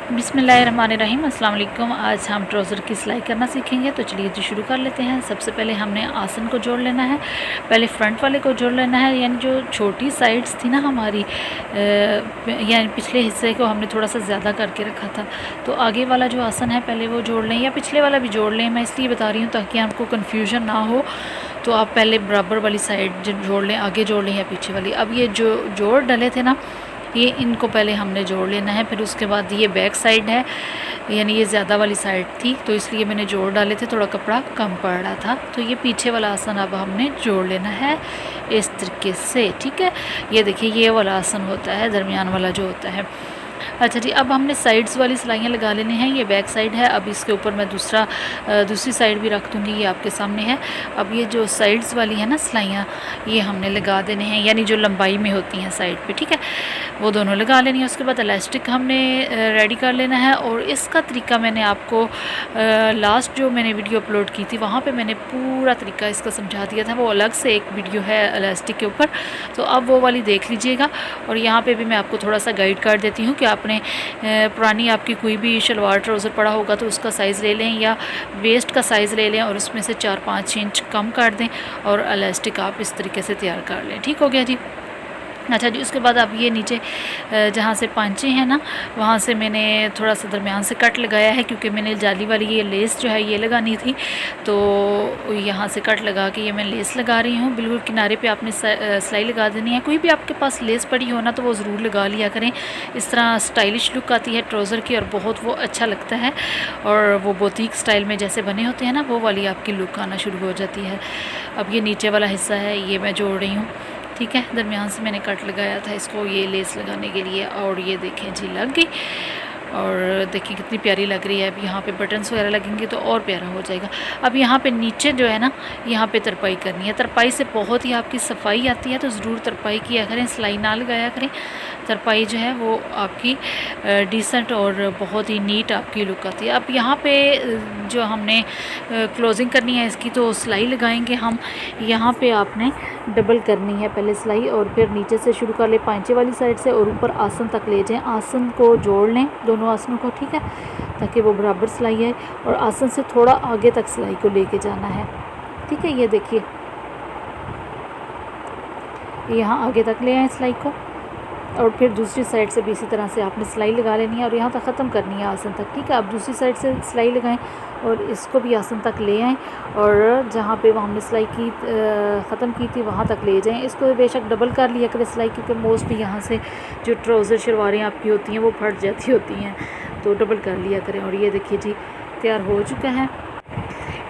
बिस्मिल्लाहिर्रहमानिर्रहीम अस्सलाम वालेकुम। आज हम ट्राउज़र की सिलाई करना सीखेंगे, तो चलिए जी शुरू कर लेते हैं। सबसे पहले हमने आसन को जोड़ लेना है। पहले फ्रंट वाले को जोड़ लेना है, यानी जो छोटी साइड्स थी ना हमारी, यानी पिछले हिस्से को हमने थोड़ा सा ज़्यादा करके रखा था, तो आगे वाला जो आसन है पहले वो जोड़ लें, या पिछले वाला भी जोड़ लें। मैं इसलिए बता रही हूँ ताकि आपको कन्फ्यूजन ना हो। तो आप पहले बराबर वाली साइड जोड़ लें, आगे जोड़ लें या पीछे वाली। अब ये जो जोड़ डले थे ना, ये इनको पहले हमने जोड़ लेना है। फिर उसके बाद ये बैक साइड है, यानी ये ज़्यादा वाली साइड थी, तो इसलिए मैंने जोड़ डाले थे, थोड़ा कपड़ा कम पड़ रहा था। तो ये पीछे वाला आसन अब हमने जोड़ लेना है इस तरीके से, ठीक है। ये देखिए ये वाला आसन होता है, दरमियान वाला जो होता है। अच्छा जी, अब हमने साइड्स वाली सिलाइयाँ लगा लेनी हैं। ये बैक साइड है, अब इसके ऊपर मैं दूसरी साइड भी रख दूँगी, ये आपके सामने है। अब ये जो साइड्स वाली है ना सिलाइयाँ, ये हमने लगा देने हैं, यानी जो लंबाई में होती हैं साइड पे, ठीक है, वो दोनों लगा लेनी है। उसके बाद इलास्टिक हमने रेडी कर लेना है, और इसका तरीका मैंने आपको लास्ट जो मैंने वीडियो अपलोड की थी वहाँ पे मैंने पूरा तरीका इसका समझा दिया था। वो अलग से एक वीडियो है इलास्टिक के ऊपर, तो अब वो वाली देख लीजिएगा। और यहाँ पे भी मैं आपको थोड़ा सा गाइड कर देती हूँ कि आपने पुरानी आपकी कोई भी शलवार ट्राउज़र पड़ा होगा तो उसका साइज़ ले लें, या वेस्ट का साइज़ ले लें और उसमें से 4-5 इंच कम कर दें, और इलास्टिक आप इस तरीके से तैयार कर लें। ठीक हो गया जी। अच्छा जी, उसके बाद अब ये नीचे जहाँ से पांचे हैं ना, वहाँ से मैंने थोड़ा सा दरमियान से कट लगाया है, क्योंकि मैंने जाली वाली ये लेस जो है ये लगानी थी, तो यहाँ से कट लगा के ये मैं लेस लगा रही हूँ। बिल्कुल किनारे पे आपने सिलाई लगा देनी है। कोई भी आपके पास लेस पड़ी हो ना तो वो ज़रूर लगा लिया करें, इस तरह स्टाइलिश लुक आती है ट्राउज़र की, और बहुत वो अच्छा लगता है, और वो बुटीक स्टाइल में जैसे बने होते हैं ना, वो वाली आपकी लुक आना शुरू हो जाती है। अब ये नीचे वाला हिस्सा है, ये मैं जोड़ रही हूँ, ठीक है। दरमियान से मैंने कट लगाया था इसको ये लेस लगाने के लिए, और ये देखें जी लग गई, और देखिए कितनी प्यारी लग रही है। अब यहाँ पे बटन्स वगैरह लगेंगे तो और प्यारा हो जाएगा। अब यहाँ पे नीचे जो है ना, यहाँ पे तरपाई करनी है। तरपाई से बहुत ही आपकी सफाई आती है, तो ज़रूर तरपाई किया करें, सिलाई ना लगाया करें। तरपाई जो है वो आपकी डिसेंट और बहुत ही नीट आपकी लुक आती है। अब यहाँ पे जो हमने क्लोजिंग करनी है इसकी, तो सिलाई लगाएंगे हम। यहाँ पे आपने डबल करनी है पहले सिलाई, और फिर नीचे से शुरू कर ले पांचे वाली साइड से, और ऊपर आसन तक ले जाएं। आसन को जोड़ लें, दोनों आसनों को, ठीक है, ताकि वो बराबर सिलाई है, और आसन से थोड़ा आगे तक सिलाई को लेके जाना है, ठीक है। ये देखिए यहाँ आगे तक ले आए सिलाई को, और फिर दूसरी साइड से भी इसी तरह से आपने सिलाई लगा लेनी है, और यहाँ तक ख़त्म करनी है आसन तक, ठीक है। अब दूसरी साइड से सिलाई लगाएं और इसको भी आसन तक ले आएँ, और जहाँ पे वो हमने सिलाई की ख़त्म की थी वहाँ तक ले जाएं। इसको बेशक डबल कर लिया करें सिलाई, क्योंकि मोस्टली यहाँ से जो ट्राउज़र शलवारें आपकी होती हैं वो फट जाती होती हैं, तो डबल कर लिया करें। और ये देखिए जी तैयार हो चुका है।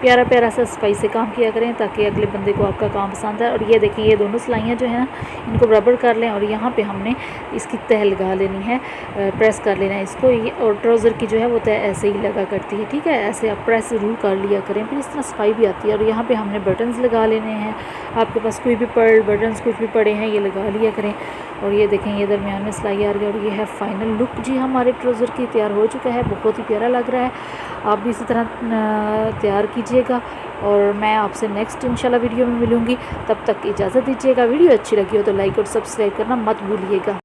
प्यारा प्यारा सा सफाई से काम किया करें ताकि अगले बंदे को आपका काम पसंद आए। और ये देखें ये दोनों सिलाइयाँ जो है ना, इनको बराबर कर लें, और यहाँ पे हमने इसकी तह लगा लेनी है, प्रेस कर लेना है इसको। ये और ट्राउज़र की जो है वो तह ऐसे ही लगा करती है, ठीक है, ऐसे आप प्रेस ज़रूर कर लिया करें, फिर इस तरह सफाई भी आती है। और यहाँ पर हमने बटन्स लगा लेने हैं, आपके पास कोई भी पर्ल बटन्स कुछ भी पड़े हैं ये लगा लिया करें। और ये देखें ये दरमियान में सिलाई आ रही है, और ये है फाइनल लुक जी हमारे ट्राउज़र की तैयार हो चुका है। बहुत ही प्यारा लग रहा है, आप भी इसी तरह तैयार कीजिएगा, और मैं आपसे नेक्स्ट इंशाल्लाह वीडियो में मिलूँगी। तब तक इजाज़त दीजिएगा। वीडियो अच्छी लगी हो तो लाइक और सब्सक्राइब करना मत भूलिएगा।